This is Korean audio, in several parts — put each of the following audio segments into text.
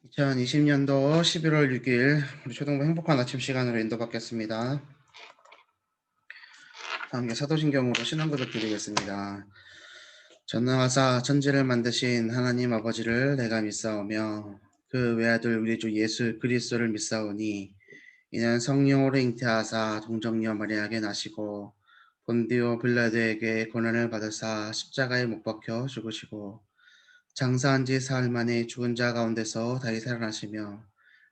2020년도 11월 6일 우리 초등부 행복한 아침 시간으로 인도받겠습니다. 함께 사도신경으로 신앙고백 드리겠습니다. 전능하사 천지를 만드신 하나님 아버지를 내가 믿사오며 그 외아들 우리 주 예수 그리스도를 믿사오니 이는 성령으로 잉태하사 동정녀 마리아에게 나시고 본디오 빌라도에게 고난을 받으사 십자가에 못 박혀 죽으시고 장사한 지 사흘 만에 죽은 자 가운데서 다시 살아나시며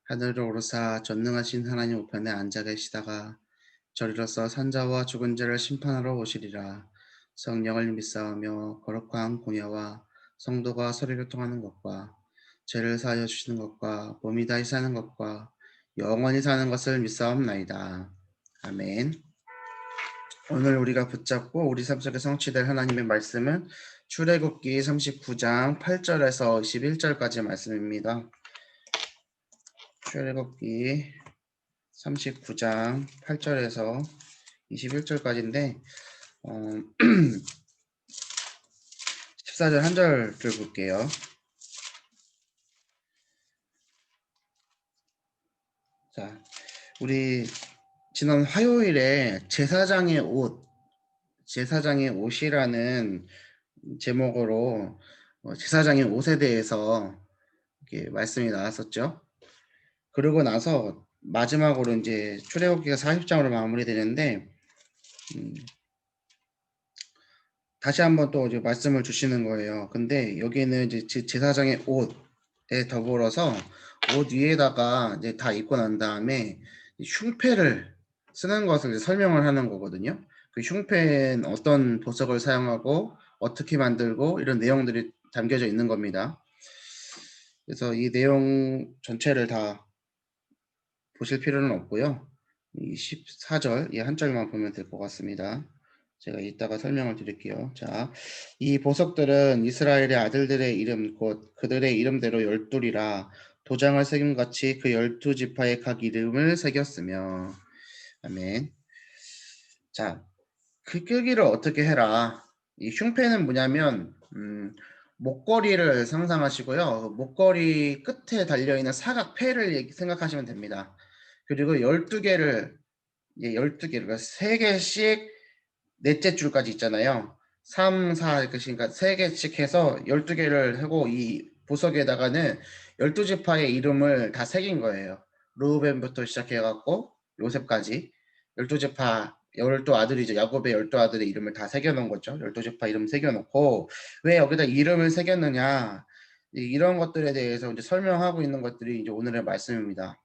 하늘로 오르사 전능하신 하나님 우편에 앉아 계시다가 저리로서 산자와 죽은 자를 심판하러 오시리라. 성령을 믿사오며 거룩한 공예와 성도가 서로 통하는 것과 죄를 사하여 주시는 것과 몸이 다시 사는 것과 영원히 사는 것을 믿사옵나이다. 아멘. 오늘 우리가 붙잡고 우리 삶 속에 성취될 하나님의 말씀은 출애굽기 39장 8절에서 21절까지 말씀입니다. 출애굽기 39장 8절에서 21절까지인데 14절 한 절을 볼게요. 자, 우리 지난 화요일에 제사장의 옷이라는 제목으로 제사장의 옷에 대해서 이렇게 말씀이 나왔었죠. 그러고 나서 마지막으로 이제 출애굽기가 40장으로 마무리되는데 다시 한번 또 이제 말씀을 주시는 거예요. 근데 여기는 이제 제사장의 옷에 더불어서 옷 위에다가 이제 다 입고 난 다음에 흉패를 쓰는 것을 이제 설명을 하는 거거든요. 그 흉패는 어떤 보석을 사용하고 어떻게 만들고 이런 내용들이 담겨져 있는 겁니다. 그래서 이 내용 전체를 다 보실 필요는 없고요. 이 14절 이 한 절만 보면 될 것 같습니다. 제가 이따가 설명을 드릴게요. 자, 이 보석들은 이스라엘의 아들들의 이름 곧 그들의 이름대로 12이라 도장을 새김같이 그 12지파의 각 이름을 새겼으며 아멘. 자, 그 끄기를 어떻게 해라. 이 흉패는 뭐냐면 목걸이를 상상하시고요. 목걸이 끝에 달려있는 사각패를 생각하시면 됩니다. 그리고 12개를 12개, 그러니까 3개씩 넷째 줄까지 있잖아요. 3, 4, 그러니까 3개씩 해서 12개를 하고 이 보석에다가는 12지파의 이름을 다 새긴 거예요. 르우벤부터 시작해갖고 요셉까지 12지파 12아들이죠. 야곱의 12아들의 이름을 다 새겨놓은 거죠. 12지파 이름 새겨놓고 왜 여기다 이름을 새겼느냐 이런 것들에 대해서 이제 설명하고 있는 것들이 이제 오늘의 말씀입니다.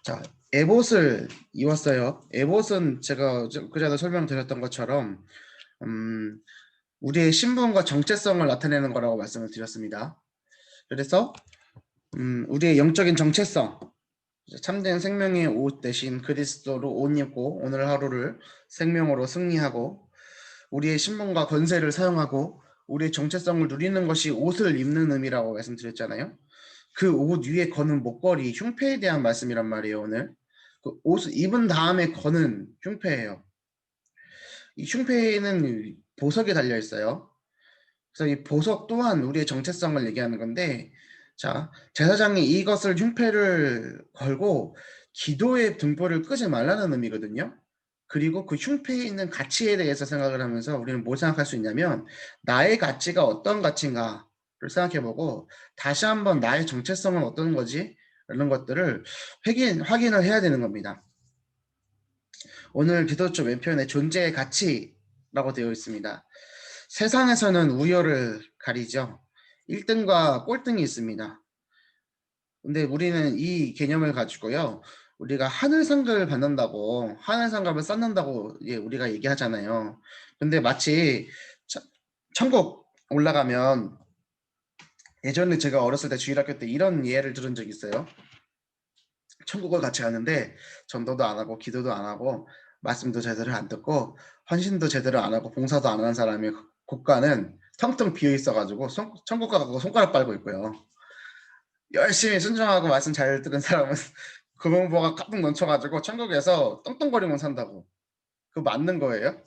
자, 에봇을 입었어요. 에봇은 제가 그 전에 설명드렸던 것처럼 우리의 신분과 정체성을 나타내는 거라고 말씀을 드렸습니다. 그래서 우리의 영적인 정체성, 참된 생명의 옷 대신 그리스도로 옷 입고 오늘 하루를 생명으로 승리하고 우리의 신분과 권세를 사용하고 우리의 정체성을 누리는 것이 옷을 입는 의미라고 말씀드렸잖아요. 그 옷 위에 거는 목걸이, 흉패에 대한 말씀이란 말이에요. 오늘 그 옷을 입은 다음에 거는 흉패예요. 이 흉패에는 보석이 달려 있어요. 그래서 이 보석 또한 우리의 정체성을 얘기하는 건데, 자, 제사장이 이것을 흉패를 걸고 기도의 등불을 끄지 말라는 의미거든요. 그리고 그 흉패에 있는 가치에 대해서 생각을 하면서 우리는 뭘 생각할 수 있냐면 나의 가치가 어떤 가치인가를 생각해보고 다시 한번 나의 정체성은 어떤 거지? 이런 것들을 확인을 해야 되는 겁니다. 오늘 기도처 왼편에 존재의 가치라고 되어 있습니다. 세상에서는 우열을 가리죠. 1등과 꼴등이 있습니다. 근데 우리는 이 개념을 가지고요. 우리가 하늘상을 받는다고, 하늘상을 쌓는다고 우리가 얘기하잖아요. 근데 마치 천국 올라가면 예전에 제가 어렸을 때 주일학교 때 이런 예를 들은 적이 있어요. 천국을 같이 가는데 전도도 안 하고 기도도 안 하고 말씀도 제대로 안 듣고 헌신도 제대로 안 하고 봉사도 안 하는 사람이 국가는 텅텅 비어 있어가지고 천국 가고 손가락 빨고 있고요. 열심히 순종하고 말씀 잘 들은 사람은 금은보가 가득 넘쳐가지고 천국에서 떵떵거리면 산다고. 그거 맞는 거예요?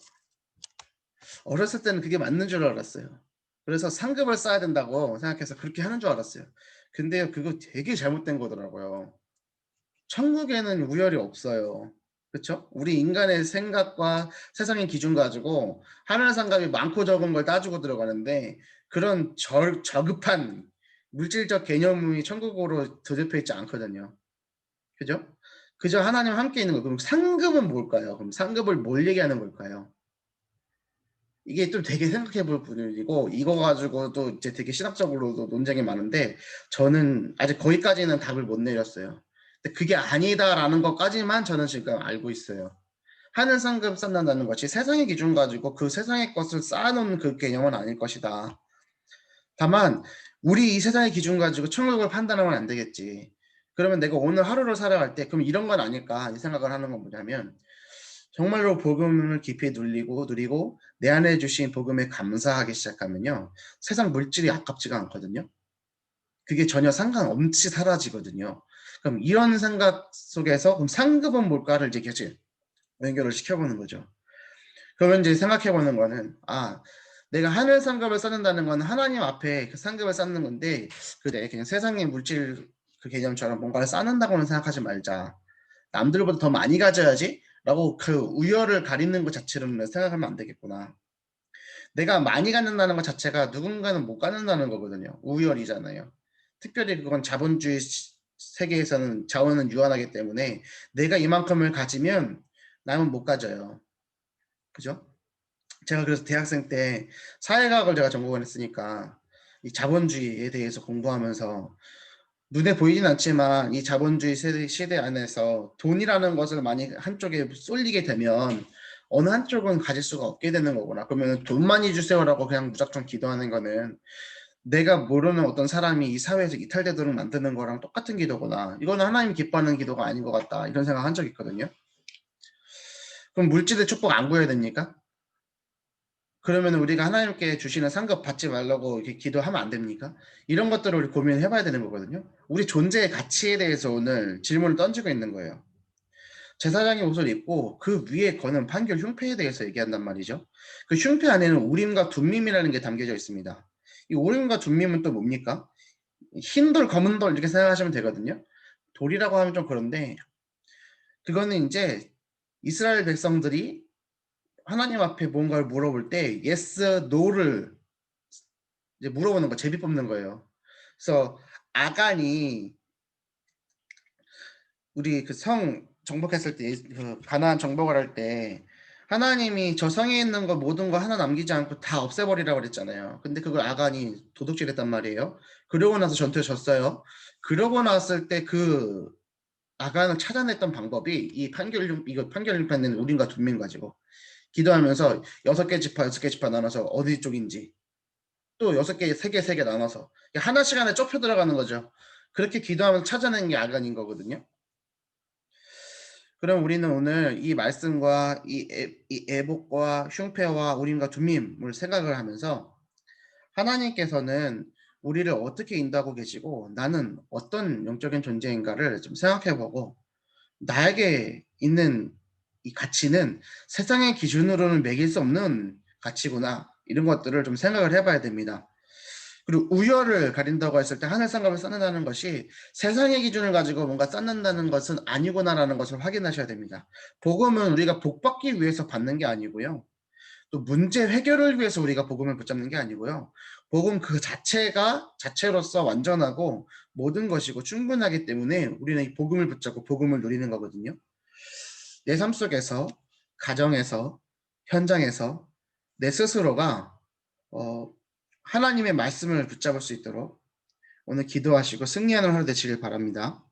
어렸을 때는 그게 맞는 줄 알았어요. 그래서 상급을 쌓아야 된다고 생각해서 그렇게 하는 줄 알았어요. 근데 그거 되게 잘못된 거더라고요. 천국에는 우열이 없어요. 그쵸? 우리 인간의 생각과 세상의 기준 가지고 하늘 상급이 많고 적은 걸 따지고 들어가는데 그런 저급한 물질적 개념이 천국으로 도입해 있지 않거든요. 그죠? 그저 하나님과 함께 있는 거. 그럼 상급은 뭘까요? 그럼 상급을 뭘 얘기하는 걸까요? 이게 좀 되게 생각해 볼 부분이고 이거 가지고도 이제 되게 신학적으로도 논쟁이 많은데 저는 아직 거기까지는 답을 못 내렸어요. 근데 그게 아니다라는 것까지만 저는 지금 알고 있어요. 하늘 상급 쌓는다는 것이 세상의 기준 가지고 그 세상의 것을 쌓아놓는 그 개념은 아닐 것이다. 다만 우리 이 세상의 기준 가지고 천국을 판단하면 안 되겠지. 그러면 내가 오늘 하루를 살아갈 때 그럼 이런 건 아닐까 이 생각을 하는 건 뭐냐면 정말로 복음을 깊이 누리고 내 안에 주신 복음에 감사하기 시작하면요. 세상 물질이 아깝지가 않거든요. 그게 전혀 상관없이 사라지거든요. 그럼 이런 생각 속에서 그럼 상급은 뭘까를 이제 계속 연결을 시켜보는 거죠. 그러면 이제 생각해보는 거는 내가 하늘 상급을 쌓는다는 건 하나님 앞에 그 상급을 쌓는 건데 그래 그냥 세상의 물질 그 개념처럼 뭔가를 쌓는다고는 생각하지 말자. 남들보다 더 많이 가져야지 라고 그 우열을 가리는 것 자체로는 생각하면 안 되겠구나. 내가 많이 갖는다는 것 자체가 누군가는 못 갖는다는 거거든요. 우열이잖아요. 특별히 그건 자본주의 세계에서는 자원은 유한하기 때문에 내가 이만큼을 가지면 남은 못 가져요. 그죠? 제가 그래서 대학생 때 사회과학을 제가 전공을 했으니까 이 자본주의에 대해서 공부하면서 눈에 보이진 않지만 이 자본주의 시대 안에서 돈이라는 것을 많이 한쪽에 쏠리게 되면 어느 한쪽은 가질 수가 없게 되는 거구나. 그러면 돈 많이 주세요라고 그냥 무작정 기도하는 거는 내가 모르는 어떤 사람이 이 사회에서 이탈되도록 만드는 거랑 똑같은 기도구나. 이거는 하나님 기뻐하는 기도가 아닌 것 같다. 이런 생각 한 적 있거든요. 그럼 물질의 축복 안 구해야 됩니까? 그러면 우리가 하나님께 주시는 상급 받지 말라고 이렇게 기도하면 안 됩니까? 이런 것들을 우리 고민해 봐야 되는 거거든요. 우리 존재의 가치에 대해서 오늘 질문을 던지고 있는 거예요. 제사장의 옷을 입고 그 위에 거는 판결 흉패에 대해서 얘기한단 말이죠. 그 흉패 안에는 우림과 둠밈이라는 게 담겨져 있습니다. 이 우림과 둠밈은 또 뭡니까? 흰 돌, 검은 돌 이렇게 생각하시면 되거든요. 돌이라고 하면 좀 그런데 그거는 이제 이스라엘 백성들이 하나님 앞에 뭔가를 물어볼 때 yes, no를 이제 물어보는 거, 제비 뽑는 거예요. 그래서 아간이 우리 그 성 정복했을 때, 그 가나안 정복을 할 때 하나님이 저 성에 있는 거 모든 거 하나 남기지 않고 다 없애버리라고 그랬잖아요. 근데 그걸 아간이 도둑질했단 말이에요. 그러고 나서 전투에 졌어요. 그러고 나왔을 때 그 아간을 찾아냈던 방법이 이 이거 판결림판은 우림과 둠민 가지고 기도하면서 6개 지파, 6개 지파 나눠서 어디 쪽인지 또 6개, 3개, 3개 나눠서 하나씩 안에 좁혀 들어가는 거죠. 그렇게 기도하면서 찾아내는 게 아간인 거거든요. 그럼 우리는 오늘 이 말씀과 이 애복과 흉패와 우림과 둠밈을 생각을 하면서 하나님께서는 우리를 어떻게 인도하고 계시고 나는 어떤 영적인 존재인가를 좀 생각해보고 나에게 있는 이 가치는 세상의 기준으로는 매길 수 없는 가치구나 이런 것들을 좀 생각을 해봐야 됩니다. 그리고 우열을 가린다고 했을 때 하늘 상급을 쌓는다는 것이 세상의 기준을 가지고 뭔가 쌓는다는 것은 아니구나라는 것을 확인하셔야 됩니다. 복음은 우리가 복받기 위해서 받는 게 아니고요. 또 문제 해결을 위해서 우리가 복음을 붙잡는 게 아니고요. 복음 그 자체가 자체로서 완전하고 모든 것이고 충분하기 때문에 우리는 이 복음을 붙잡고 복음을 누리는 거거든요. 내 삶 속에서 가정에서 현장에서 내 스스로가 하나님의 말씀을 붙잡을 수 있도록 오늘 기도하시고 승리하는 하루 되시길 바랍니다.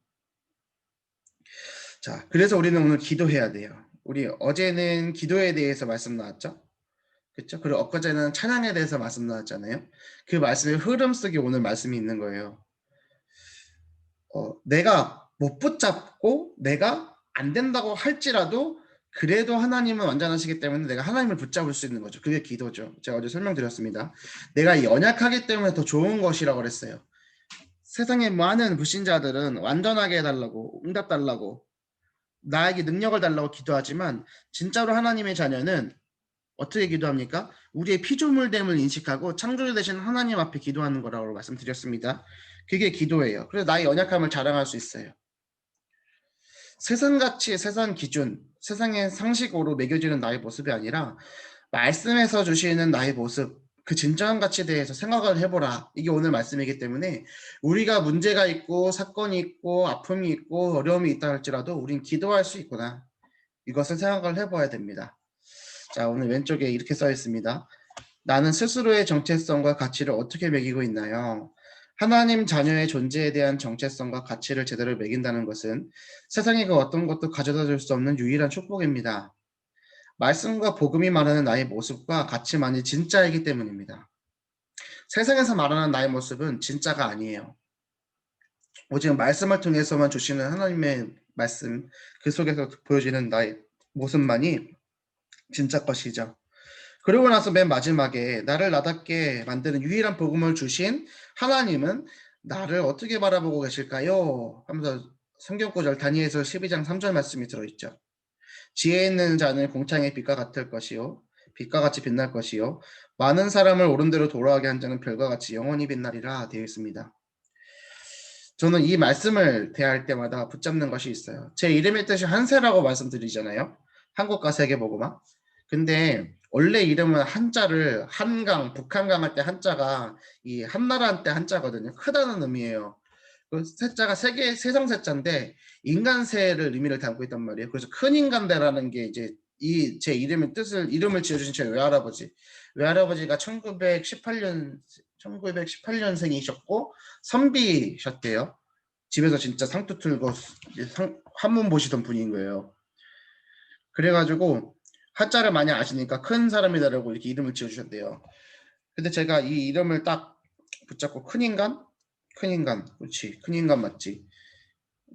자, 그래서 우리는 오늘 기도해야 돼요. 우리 어제는 기도에 대해서 말씀 나왔죠? 그렇죠? 그리고 엊그제는 찬양에 대해서 말씀 나왔잖아요. 그 말씀의 흐름 속에 오늘 말씀이 있는 거예요. 내가 못 붙잡고 내가 안 된다고 할지라도 그래도 하나님은 완전하시기 때문에 내가 하나님을 붙잡을 수 있는 거죠. 그게 기도죠. 제가 어제 설명드렸습니다. 내가 연약하기 때문에 더 좋은 것이라고 그랬어요. 세상에 많은 불신자들은 완전하게 해달라고 응답 달라고 나에게 능력을 달라고 기도하지만 진짜로 하나님의 자녀는 어떻게 기도합니까? 우리의 피조물됨을 인식하고 창조주 되신 하나님 앞에 기도하는 거라고 말씀드렸습니다. 그게 기도예요. 그래서 나의 연약함을 자랑할 수 있어요. 세상 가치, 세상 기준, 세상의 상식으로 매겨지는 나의 모습이 아니라 말씀에서 주시는 나의 모습, 그 진정한 가치에 대해서 생각을 해보라. 이게 오늘 말씀이기 때문에 우리가 문제가 있고 사건이 있고 아픔이 있고 어려움이 있다 할지라도 우린 기도할 수 있구나. 이것을 생각을 해봐야 됩니다. 자, 오늘 왼쪽에 이렇게 써 있습니다. 나는 스스로의 정체성과 가치를 어떻게 매기고 있나요? 하나님 자녀의 존재에 대한 정체성과 가치를 제대로 매긴다는 것은 세상에 그 어떤 것도 가져다 줄 수 없는 유일한 축복입니다. 말씀과 복음이 말하는 나의 모습과 가치만이 진짜이기 때문입니다. 세상에서 말하는 나의 모습은 진짜가 아니에요. 오직 말씀을 통해서만 주시는 하나님의 말씀, 그 속에서 보여지는 나의 모습만이 진짜 것이죠. 그러고 나서 맨 마지막에 나를 나답게 만드는 유일한 복음을 주신 하나님은 나를 어떻게 바라보고 계실까요? 하면서 성경 구절 다니엘서 12장 3절 말씀이 들어있죠. 지혜 있는 자는 공창의 빛과 같을 것이요 빛과 같이 빛날 것이요 많은 사람을 옳은 대로 돌아가게 한 자는 별과 같이 영원히 빛나리라 되어 있습니다. 저는 이 말씀을 대할 때마다 붙잡는 것이 있어요. 제 이름의 뜻이 한세라고 말씀드리잖아요. 한국과 세계보고마. 근데 원래 이름은 한자를 한강, 북한강 할 때 한자가 이 한나라 할 때 한자거든요. 크다는 의미예요. 그 세자가 세상 세자인데 인간세를 의미를 담고 있단 말이에요. 그래서 큰 인간대라는 게 이제 이 제 이름의 뜻을 이름을 지어주신 제 외할아버지가 1918년생이셨고 선비셨대요. 집에서 진짜 상투 틀고 한문 보시던 분인 거예요. 그래가지고 한자를 많이 아시니까 큰 사람이다라고 이렇게 이름을 지어주셨대요. 근데 제가 이 이름을 딱 붙잡고 큰 인간? 그렇지. 큰 인간 맞지.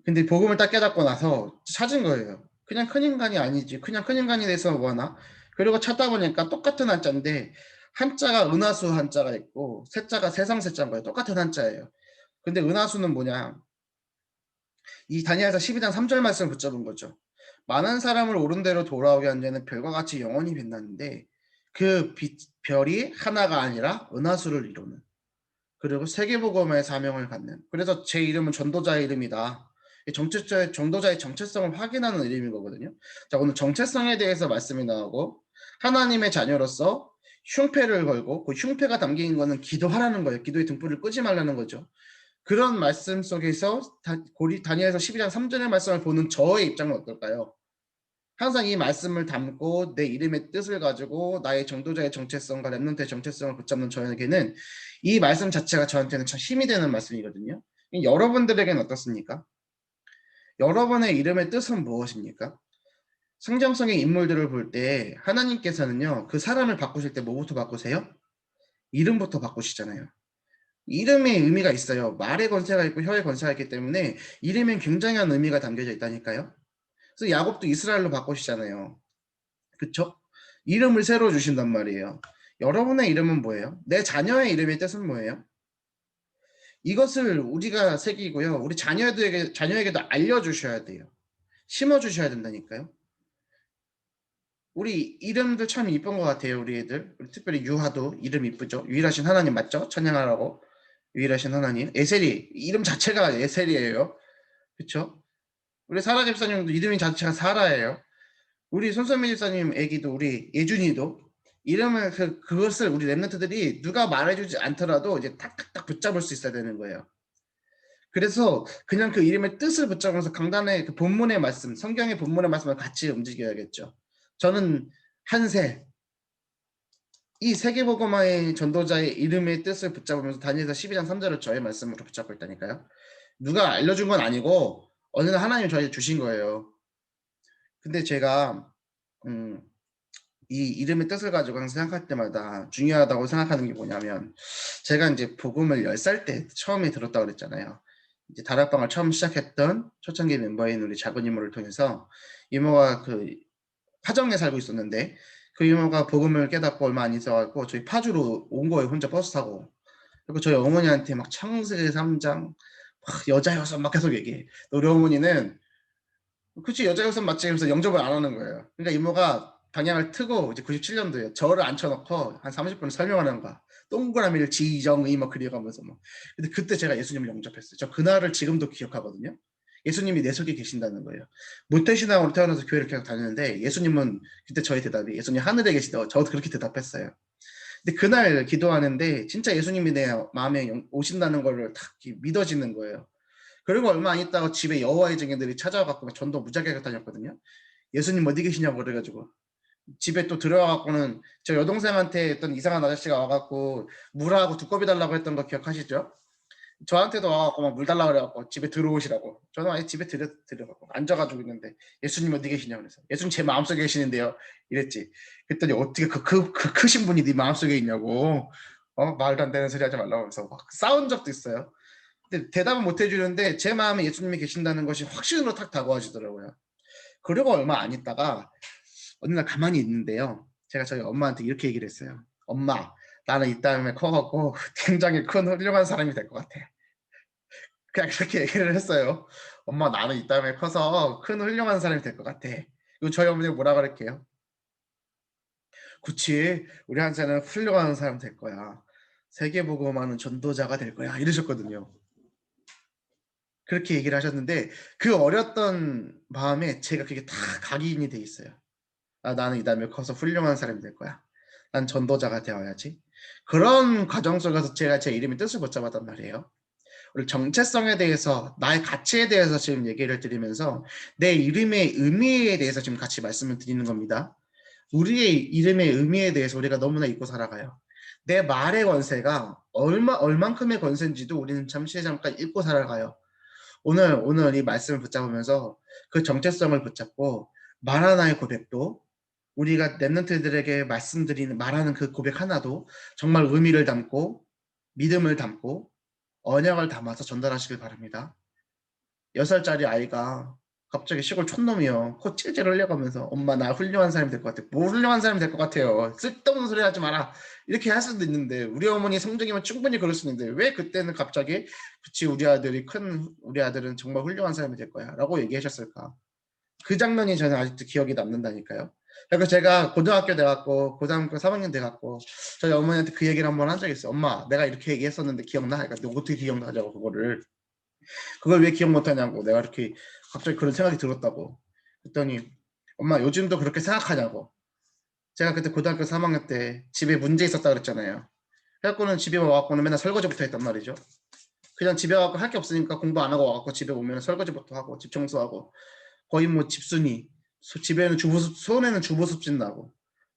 근데 복음을 딱 깨닫고 나서 찾은 거예요. 그냥 큰 인간이 아니지. 그냥 큰 인간이 돼서 뭐하나? 그리고 찾다 보니까 똑같은 한자인데 한자가 은하수 한자가 있고 세자가 세상 세자인 거예요. 똑같은 한자예요. 근데 은하수는 뭐냐? 이 다니엘서 12장 3절 말씀을 붙잡은 거죠. 많은 사람을 옳은 대로 돌아오게 한 자는 별과 같이 영원히 빛나는데 그 별이 하나가 아니라 은하수를 이루는 그리고 세계복음의 사명을 갖는 그래서 제 이름은 전도자의 이름이다. 전도자의 정체성을 확인하는 이름인 거거든요. 자, 오늘 정체성에 대해서 말씀이 나오고 하나님의 자녀로서 흉패를 걸고 그 흉패가 담긴 거는 기도하라는 거예요. 기도의 등불을 끄지 말라는 거죠. 그런 말씀 속에서 다니엘서 12장 3절의 말씀을 보는 저의 입장은 어떨까요? 항상 이 말씀을 담고 내 이름의 뜻을 가지고 나의 전도자의 정체성과 렘넌트의 정체성을 붙잡는 저에게는 이 말씀 자체가 저한테는 참 힘이 되는 말씀이거든요. 여러분들에게는 어떻습니까? 여러분의 이름의 뜻은 무엇입니까? 성경성의 인물들을 볼 때 하나님께서는요, 그 사람을 바꾸실 때 뭐부터 바꾸세요? 이름부터 바꾸시잖아요. 이름에 의미가 있어요. 말의 권세가 있고 혀의 권세가 있기 때문에 이름엔 굉장한 의미가 담겨져 있다니까요. 그래서 야곱도 이스라엘로 바꾸시잖아요. 그쵸? 이름을 새로 주신단 말이에요. 여러분의 이름은 뭐예요? 내 자녀의 이름의 뜻은 뭐예요? 이것을 우리가 새기고요. 우리 자녀에게도 알려주셔야 돼요. 심어주셔야 된다니까요. 우리 이름들 참 이쁜 것 같아요. 우리 애들. 특별히 유하도 이름 이쁘죠. 유일하신 하나님 맞죠? 찬양하라고. 유일하신 하나님. 에셀이 이름 자체가 에셀이에요. 그쵸? 우리 사라 집사님도 이름이 자체가 사라예요. 우리 손선미 집사님 애기도 우리 예준이도 이름을 그것을 우리 랩런트들이 누가 말해주지 않더라도 이제 탁탁탁 붙잡을 수 있어야 되는 거예요. 그래서 그냥 그 이름의 뜻을 붙잡으면서 강단의 그 본문의 말씀, 성경의 본문의 말씀을 같이 움직여야겠죠. 저는 한세 이 세계복음화의 전도자의 이름의 뜻을 붙잡으면서 다니엘서 12장 3절을 저의 말씀으로 붙잡고 있다니까요. 누가 알려준 건 아니고 어느 날 하나님이 저에게 주신 거예요. 근데 제가 이 이름의 뜻을 가지고 항상 생각할 때마다 중요하다고 생각하는 게 뭐냐면 제가 이제 복음을 10살 때 처음에 들었다고 그랬잖아요. 이제 다락방을 처음 시작했던 초창기 멤버인 우리 작은 이모를 통해서 이모가 그 파정에 살고 있었는데 그 이모가 복음을 깨닫고 얼마 안 있어갖고 저희 파주로 온 거예요. 혼자 버스 타고. 그리고 저희 어머니한테 막 창세기 3장 막 여자 여섯 막 계속 얘기해. 우리 어머니는 그치 여자 여섯 맞지? 그래서 영접을 안 하는 거예요. 그러니까 이모가 방향을 트고 이제 97년도에 저를 앉혀놓고 한 30분 설명하는 거야. 동그라미를 지정의 뭐 그려가면서 뭐. 근데 그때 제가 예수님을 영접했어요. 저 그날을 지금도 기억하거든요. 예수님이 내 속에 계신다는 거예요. 모태신앙으로 태어나서 교회를 계속 다녔는데 예수님은 그때 저의 대답이 예수님 하늘에 계시다. 저도 그렇게 대답했어요. 근데 그날 기도하는데 진짜 예수님이 내 마음에 오신다는 걸 딱 믿어지는 거예요. 그리고 얼마 안 있다가 집에 여호와의 증인들이 찾아와갖고 전도 무지하게 다녔거든요. 예수님 어디 계시냐고 그래가지고 집에 또 들어와갖고는 저 여동생한테 어떤 이상한 아저씨가 와갖고 물하고 두꺼비 달라고 했던 거 기억하시죠? 저한테도 와갖고 막 물 달라고 그래갖고 집에 들어오시라고. 저는 아예 집에 들어가고 앉아가지고 있는데 예수님 어디 계시냐고 그래서 예수님 제 마음속에 계시는데요 이랬지. 그랬더니 어떻게 그 크신 분이 네 마음속에 있냐고. 말도 안 되는 소리 하지 말라고 해서 막 싸운 적도 있어요. 근데 대답은 못 해주는데 제 마음에 예수님이 계신다는 것이 확신으로 탁 다가와지더라고요. 그리고 얼마 안 있다가 어느 날 가만히 있는데요. 제가 저희 엄마한테 이렇게 얘기를 했어요. 엄마, 나는 이 다음에 커갖고 굉장히 큰 훌륭한 사람이 될 것 같아. 그냥 그렇게 얘기를 했어요. 엄마, 나는 이 다음에 커서 큰 훌륭한 사람이 될 것 같아. 그리고 저희 어머니가 뭐라 그럴게요? 그치, 우리 한테는 훌륭한 사람 될 거야. 세계보고만은 전도자가 될 거야. 이러셨거든요. 그렇게 얘기를 하셨는데 그 어렸던 마음에 제가 그게 다 각인이 돼 있어요. 나는 이 다음에 커서 훌륭한 사람이 될 거야. 난 전도자가 되어야지. 그런 과정 속에서 제가 제 이름의 뜻을 못 잡았단 말이에요. 우리 정체성에 대해서 나의 가치에 대해서 지금 얘기를 드리면서 내 이름의 의미에 대해서 지금 같이 말씀을 드리는 겁니다. 우리의 이름의 의미에 대해서 우리가 너무나 잊고 살아가요. 내 말의 권세가 얼만큼의 권세인지도 우리는 잠시 잠깐 잊고 살아가요. 오늘 이 말씀을 붙잡으면서 그 정체성을 붙잡고 말 하나의 고백도 우리가 랩런트들에게 말씀드리는 말하는 그 고백 하나도 정말 의미를 담고 믿음을 담고 언약을 담아서 전달하시길 바랍니다. 6살짜리 아이가 갑자기 시골 촌놈이요. 코 찔찔 흘려가면서 엄마 나 훌륭한 사람이 될 것 같아. 뭐 훌륭한 사람이 될 것 같아요. 쓸데없는 소리 하지 마라. 이렇게 할 수도 있는데 우리 어머니 성적이면 충분히 그럴 수 있는데 왜 그때는 갑자기 그치 우리 아들은 정말 훌륭한 사람이 될 거야 라고 얘기하셨을까. 그 장면이 저는 아직도 기억이 남는다니까요. 그래서 제가 고등학교 돼갖고 고등학교 3학년 돼갖고 저희 어머니한테 그 얘기를 한번 한 적이 있어요. 엄마 내가 이렇게 얘기했었는데 기억나? 그러니까 너 어떻게 기억나냐고 그걸 왜 기억 못하냐고 내가 이렇게 갑자기 그런 생각이 들었다고 그랬더니 엄마 요즘도 그렇게 생각하냐고. 제가 그때 고등학교 3학년 때 집에 문제 있었다 그랬잖아요. 그래갖고는 집에 와갖고는 맨날 설거지부터 했단 말이죠. 그냥 집에 와갖고 할 게 없으니까 공부 안 하고 와갖고 집에 오면 설거지부터 하고 집 청소하고 거의 뭐 집순이 집에는 손에는 주부습진 나고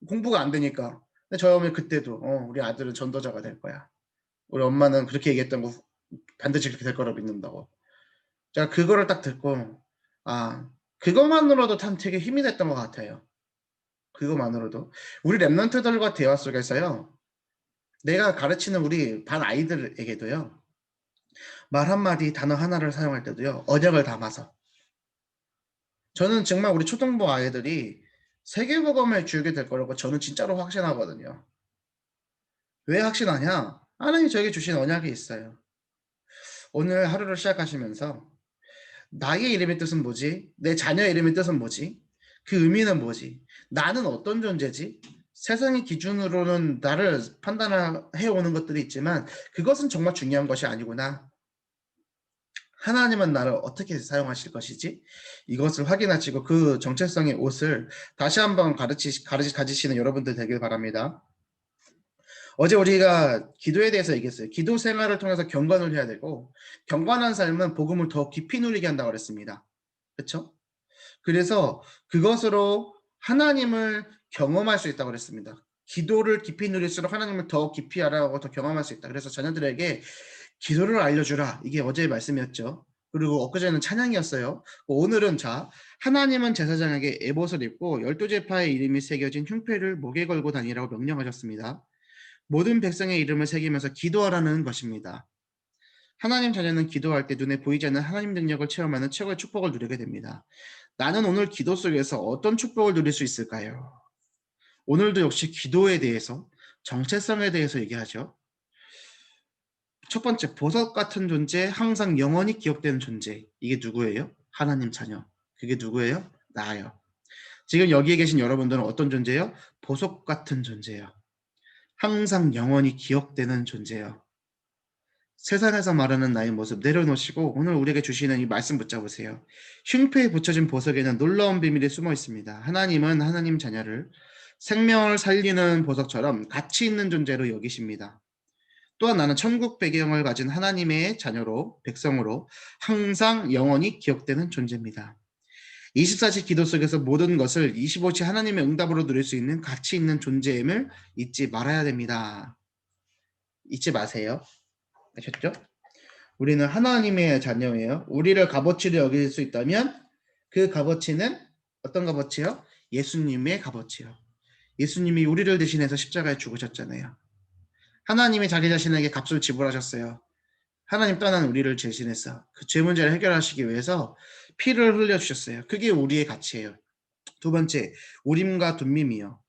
공부가 안 되니까. 근데 저희 어머니 그때도 우리 아들은 전도자가 될 거야. 우리 엄마는 그렇게 얘기했던 거 반드시 그렇게 될 거라고 믿는다고. 제가 그거를 딱 듣고 그것만으로도 참 되게 힘이 됐던 것 같아요. 그것만으로도 우리 랩런트들과 대화 속에서요. 내가 가르치는 우리 반 아이들에게도요. 말 한마디 단어 하나를 사용할 때도요. 언약을 담아서 저는 정말 우리 초등부 아이들이 세계복음을 주게 될 거라고 저는 진짜로 확신하거든요. 왜 확신하냐? 하나님이 저에게 주신 언약이 있어요. 오늘 하루를 시작하시면서 나의 이름의 뜻은 뭐지? 내 자녀의 이름의 뜻은 뭐지? 그 의미는 뭐지? 나는 어떤 존재지? 세상의 기준으로는 나를 판단해 오는 것들이 있지만 그것은 정말 중요한 것이 아니구나. 하나님은 나를 어떻게 사용하실 것이지? 이것을 확인하시고 그 정체성의 옷을 다시 한번 가지시는 여러분들 되길 바랍니다. 어제 우리가 기도에 대해서 얘기했어요. 기도 생활을 통해서 경건을 해야 되고 경건한 삶은 복음을 더 깊이 누리게 한다고 그랬습니다. 그렇죠? 그래서 그것으로 하나님을 경험할 수 있다고 그랬습니다. 기도를 깊이 누릴수록 하나님을 더 깊이 알아가고 더 경험할 수 있다. 그래서 자녀들에게 기도를 알려주라. 이게 어제의 말씀이었죠. 그리고 엊그제는 찬양이었어요. 오늘은 하나님은 제사장에게 에봇을 입고 12지파의 이름이 새겨진 흉패를 목에 걸고 다니라고 명령하셨습니다. 모든 백성의 이름을 새기면서 기도하라는 것입니다. 하나님 자녀는 기도할 때 눈에 보이지 않는 하나님 능력을 체험하는 최고의 축복을 누리게 됩니다. 나는 오늘 기도 속에서 어떤 축복을 누릴 수 있을까요? 오늘도 역시 기도에 대해서 정체성에 대해서 얘기하죠. 첫 번째, 보석 같은 존재, 항상 영원히 기억되는 존재. 이게 누구예요? 하나님 자녀. 그게 누구예요? 나예요. 지금 여기에 계신 여러분들은 어떤 존재예요? 보석 같은 존재예요. 항상 영원히 기억되는 존재예요. 세상에서 말하는 나의 모습 내려놓으시고 오늘 우리에게 주시는 이 말씀 붙잡으세요. 흉패에 붙여진 보석에는 놀라운 비밀이 숨어 있습니다. 하나님은 하나님 자녀를 생명을 살리는 보석처럼 가치 있는 존재로 여기십니다. 또한 나는 천국 배경을 가진 하나님의 자녀로 백성으로 항상 영원히 기억되는 존재입니다. 24시 기도 속에서 모든 것을 25시 하나님의 응답으로 누릴 수 있는 가치 있는 존재임을 잊지 말아야 됩니다. 잊지 마세요. 아셨죠? 우리는 하나님의 자녀예요. 우리를 값어치로 여길 수 있다면 그 값어치는 어떤 값어치요? 예수님의 값어치요. 예수님이 우리를 대신해서 십자가에 죽으셨잖아요. 하나님이 자기 자신에게 값을 지불하셨어요. 하나님 떠난 우리를 대신해서 그 죄 문제를 해결하시기 위해서 피를 흘려주셨어요. 그게 우리의 가치예요. 두 번째, 우림과 둠밈이요.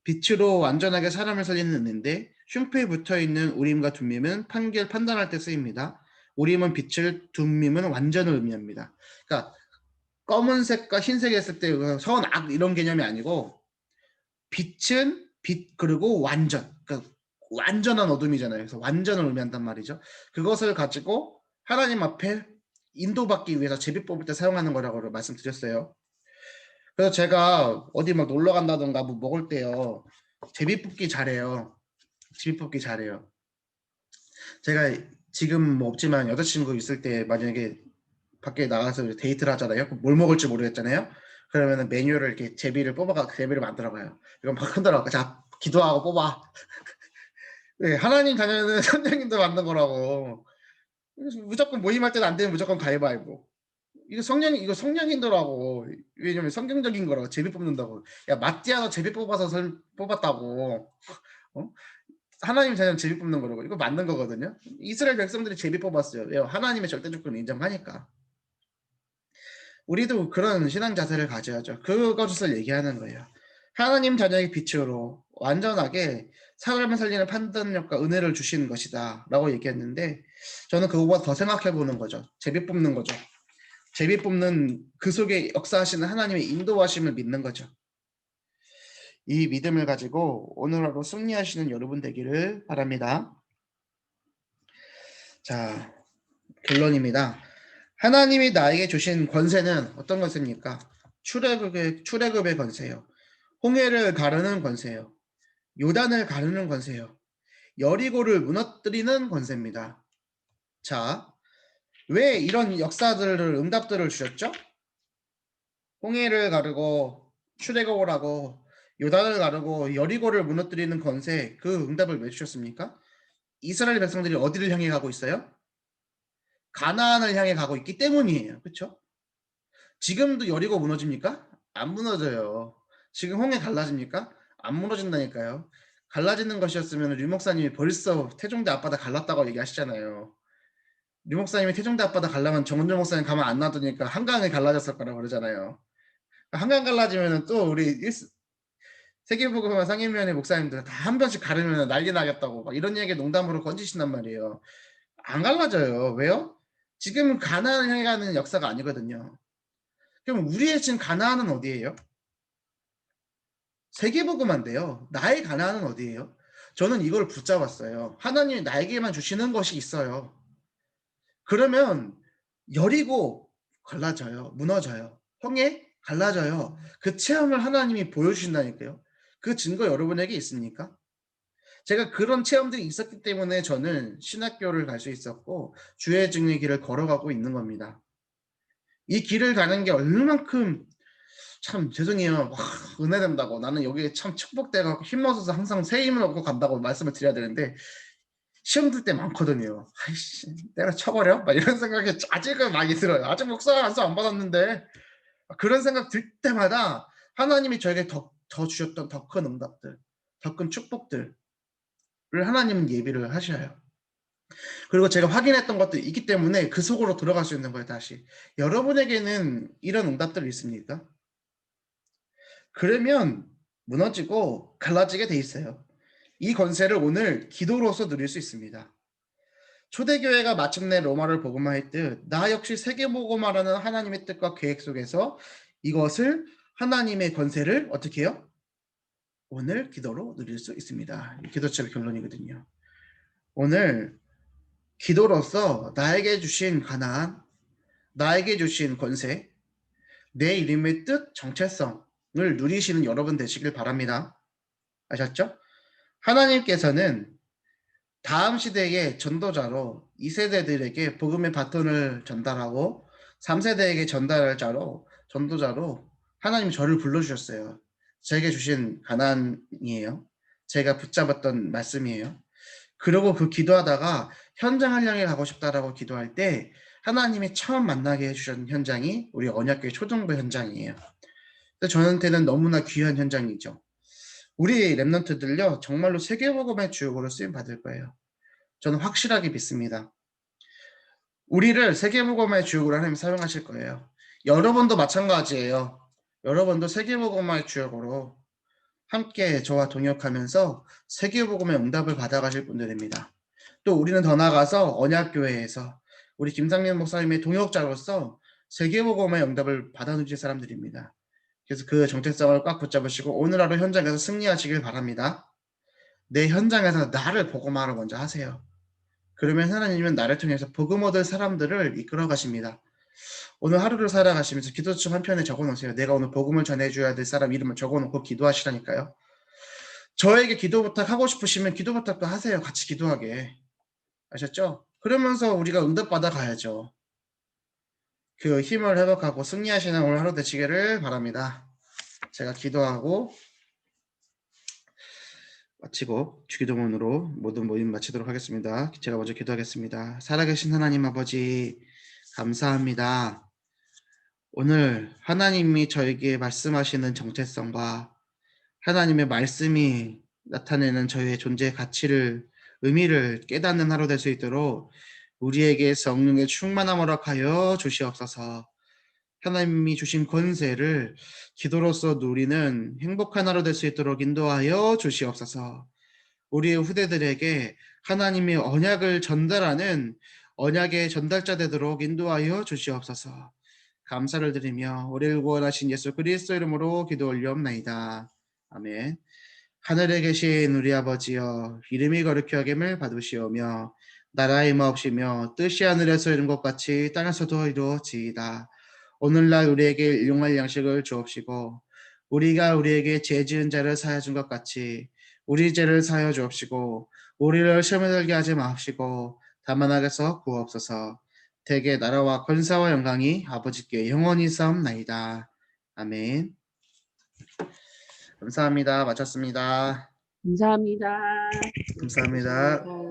빛으로 완전하게 사람을 살리는 은혜인데 흉패에 붙어있는 우림과 둠밈은 판단할 때 쓰입니다. 우림은 빛을, 둠밈은 완전을 의미합니다. 그러니까 검은색과 흰색이 했을 때 선, 악 이런 개념이 아니고 빛은 빛 그리고 완전, 그러니까 완전한 어둠이잖아요. 그래서 완전을 의미한단 말이죠. 그것을 가지고 하나님 앞에 인도받기 위해서 제비 뽑을 때 사용하는 거라고 말씀드렸어요. 그래서 제가 어디 막 놀러 간다던가 뭐 먹을 때요. 제비 뽑기 잘해요. 제비 뽑기 잘해요. 제가 지금 뭐 없지만 여자친구 있을 때 만약에 밖에 나가서 데이트를 하잖아요. 뭘 먹을지 모르겠잖아요. 그러면 메뉴를 이렇게 제비를 만들어가요. 이건 막 흔들어. 자, 기도하고 뽑아. 네, 하나님 자녀는 선생님도 만든 거라고. 무조건 모임할 때는 안 되면 무조건 가위바위보. 이거 성령인도라고. 왜냐면 성경적인 거라고. 제비 뽑는다고. 야, 마띠아도 제비 뽑아서 뽑았다고. 어? 하나님 자녀는 제비 뽑는 거라고. 이거 맞는 거거든요. 이스라엘 백성들이 제비 뽑았어요. 왜요? 하나님의 절대 주권을 인정하니까. 우리도 그런 신앙 자세를 가져야죠. 그것을 얘기하는 거예요. 하나님 자녀의 빛으로 완전하게 사람을 살리는 판단력과 은혜를 주시는 것이다 라고 얘기했는데 저는 그거보다 더 생각해 보는 거죠. 제비 뽑는 거죠. 제비 뽑는 그 속에 역사하시는 하나님의 인도하심을 믿는 거죠. 이 믿음을 가지고 오늘 하루 승리하시는 여러분 되기를 바랍니다. 자, 결론입니다. 하나님이 나에게 주신 권세는 어떤 권세입니까? 출애굽의 권세요. 홍해를 가르는 권세요. 요단을 가르는 권세요. 여리고를 무너뜨리는 권세입니다. 자, 왜 이런 응답들을 주셨죠? 홍해를 가르고 출애굽을 하고 요단을 가르고 여리고를 무너뜨리는 권세, 그 응답을 왜 주셨습니까? 이스라엘 백성들이 어디를 향해 가고 있어요? 가나안을 향해 가고 있기 때문이에요. 그렇죠? 지금도 여리고 무너집니까? 안 무너져요. 지금 홍해 갈라집니까? 안 무너진다니까요. 갈라지는 것이었으면 류 목사님이 벌써 태종대 앞바다 갈랐다고 얘기하시잖아요. 류 목사님이 태종대 앞바다 갈라면 정은조 목사님 가만 안 놔두니까 한강이 갈라졌을 거라고 그러잖아요. 한강 갈라지면 또 우리 세계복음화 상임위원회 목사님들 다 한 번씩 가르면 난리 나겠다고 막 이런 얘기 농담으로 건지신단 말이에요. 안 갈라져요. 왜요? 지금 가나안을 향해 가는 역사가 아니거든요. 그럼 우리의 지금 가나안은 어디예요? 세계복음화인데요. 나의 가나안은 어디예요? 저는 이걸 붙잡았어요. 하나님이 나에게만 주시는 것이 있어요. 그러면 여리고 갈라져요. 무너져요. 홍해 갈라져요. 그 체험을 하나님이 보여주신다니까요. 그 증거 여러분에게 있습니까? 제가 그런 체험들이 있었기 때문에 저는 신학교를 갈 수 있었고 주의 증의 길을 걸어가고 있는 겁니다. 이 길을 가는 게 얼마만큼 참 죄송해요. 와, 은혜된다고. 나는 여기에 참 축복돼갖고 힘얻어서 항상 새 힘을 얻고 간다고 말씀을 드려야 되는데 시험 들 때 많거든요. 아이씨, 내가 쳐버려? 막 이런 생각이 자직을 많이 들어요. 아직 목사 안수 안 받았는데 그런 생각 들 때마다 하나님이 저에게 더 주셨던 더 큰 응답들, 더 큰 축복들을 하나님은 예비를 하셔요. 그리고 제가 확인했던 것도 있기 때문에 그 속으로 들어갈 수 있는 거예요. 다시 여러분에게는 이런 응답들이 있습니까? 그러면 무너지고 갈라지게 돼 있어요. 이 권세를 오늘 기도로서 누릴 수 있습니다. 초대교회가 마침내 로마를 복음화했듯 나 역시 세계복음화라는 하나님의 뜻과 계획 속에서 이것을 하나님의 권세를 어떻게 해요? 오늘 기도로 누릴 수 있습니다. 기도책의 결론이거든요. 오늘 기도로서 나에게 주신 가나안, 나에게 주신 권세, 내 이름의 뜻, 정체성을 누리시는 여러분 되시길 바랍니다. 아셨죠? 하나님께서는 다음 시대의 전도자로 2세대들에게 복음의 바톤을 전달하고 3세대에게 전도자로 하나님이 저를 불러주셨어요. 제게 주신 가난이에요. 제가 붙잡았던 말씀이에요. 그리고 그 기도하다가 현장 한량에 가고 싶다라고 기도할 때 하나님이 처음 만나게 해주신 현장이 우리 언약교회 초등부 현장이에요. 저한테는 너무나 귀한 현장이죠. 우리 랩런트들요 정말로 세계복음의 주역으로 쓰임 받을 거예요. 저는 확실하게 믿습니다. 우리를 세계복음의 주역으로 하나님 사용하실 거예요. 여러분도 마찬가지예요. 여러분도 세계복음의 주역으로 함께 저와 동역하면서 세계복음의 응답을 받아가실 분들입니다. 또 우리는 더 나아가서 언약교회에서 우리 김상민 목사님의 동역자로서 세계복음의 응답을 받아주실 사람들입니다. 그래서 그 정체성을 꽉 붙잡으시고 오늘 하루 현장에서 승리하시길 바랍니다. 내 현장에서 나를 복음화를 먼저 하세요. 그러면 하나님은 나를 통해서 복음 얻을 사람들을 이끌어 가십니다. 오늘 하루를 살아가시면서 기도책 한 편에 적어놓으세요. 내가 오늘 복음을 전해줘야 될 사람 이름을 적어놓고 기도하시라니까요. 저에게 기도 부탁하고 싶으시면 기도 부탁도 하세요. 같이 기도하게. 아셨죠? 그러면서 우리가 응답받아 가야죠. 그 힘을 회복하고 승리하시는 오늘 하루 되시기를 바랍니다. 제가 기도하고 마치고 주기도문으로 모든 모임 마치도록 하겠습니다. 제가 먼저 기도하겠습니다. 살아계신 하나님 아버지 감사합니다. 오늘 하나님이 저에게 말씀하시는 정체성과 하나님의 말씀이 나타내는 저희의 존재의 가치를 의미를 깨닫는 하루 될 수 있도록 우리에게 성령의 충만함을 허락하여 주시옵소서. 하나님이 주신 권세를 기도로서 누리는 행복한 하루 될 수 있도록 인도하여 주시옵소서. 우리의 후대들에게 하나님의 언약을 전달하는 언약의 전달자 되도록 인도하여 주시옵소서. 감사를 드리며 우리를 구원하신 예수 그리스도 이름으로 기도 올리옵나이다. 아멘. 하늘에 계신 우리 아버지여 이름이 거룩히 여김을 받으시오며 나라의 임하옵시며 뜻이 하늘에서 이룬 것 같이 땅에서도 이루어지이다. 오늘날 우리에게 일용할 양식을 주옵시고 우리가 우리에게 죄 지은 자를 사하여 준 것 같이 우리 죄를 사하여 주옵시고 우리를 시험에 들게 하지 마옵시고 다만 악에서 구하옵소서. 대개 나라와 권세와 영광이 아버지께 영원히 싸움나이다. 아멘. 감사합니다. 마쳤습니다. 감사합니다. 감사합니다.